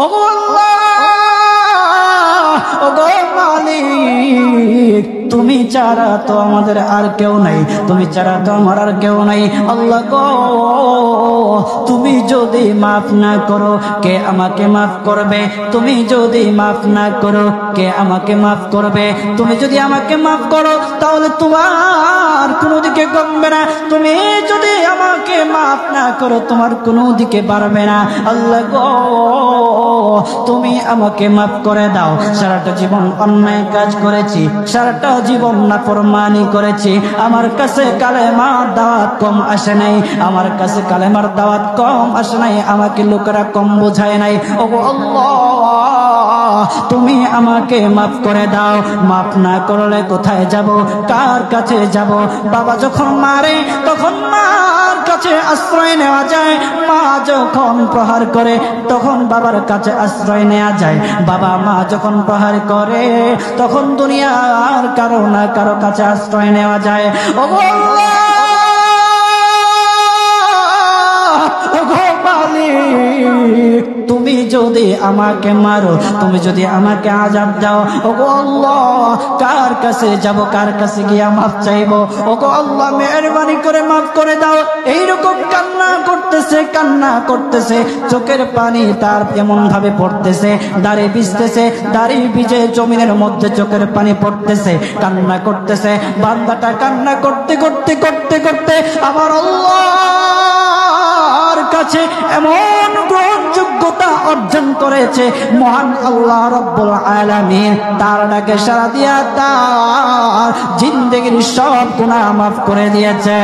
ওগো আল্লাহ, ওগো মালিক, তুমি ছাড়া তো আমাদের আর কেউ নাই, তুমি ছাড়া তো আমার আর কেউ নাই। আল্লাহ গো, তুমি যদি মাফ না করো কে আমাকে মাফ করবে? তুমি যদি মাফ না করো কে আমাকে মাফ করবে? তুমি যদি আমাকে মাফ করো তাহলে তোমার কোনো দিকে কমবে না, তুমি যদি আমাকে মাফ না করো তোমার কোনো দিকে বাড়বে না। আল্লাহ গো, তুমি আমাকে মাফ করে দাও। সারাটা জীবন অন্যায় কাজ করেছি, সারাটা জীবন নাফরমানি করেছি, আমার কাছে কালেমার দাওয়াত কম আসে নাই, আমার কাছে কালেমার দাওয়াত কম আসে নাই, আমাকে লোকেরা কম বোঝায় নাই। ওগো আল্লাহ, তুমি আমাকে মাফ করে দাও। মাফ না করলে কোথায় যাব, কার কাছে যাব? বাবা যখন মারে তখন মার কাছে আশ্রয় নেওয়া যায়, মা যখন প্রহার করে তখন বাবার কাছে আশ্রয় নেওয়া যায়, বাবা মা যখন প্রহার করে তখন দুনিয়ার কারো না কারো কাছে আশ্রয় নেওয়া যায়। ওগো আল্লাহ, ওগো মালিক, তুমি যদি আমাকে মারো, তুমি যদি আমাকে আযাব দাও, ওগো আল্লাহ, কার কাছে যাব, কার কাছে গিয়া মাফ চাইবো? ওগো আল্লাহ, মেহেরবানি করে মাফ করে দাও। এইরকম কান্না করতেছে, কান্না করতেছে, চোখের পানি তার এমন ভাবে পড়তেছে, দাড়ি ভিজতেছে, দাড়ি ভিজে জমিনের মধ্যে চোখের পানি পড়তেছে, কান্না করতেছে। বান্দাটা কান্না করতে করতে করতে করতে আমার আল্লাহর কাছে এমন গ্রহণযোগ্যতা অর্জন করেছে, মহান আল্লাহ রাব্বুল আলামিন তার ডাকে সাড়া দিয়া তার জিন্দেগির সব গুনাহ মাফ করে দিয়েছে।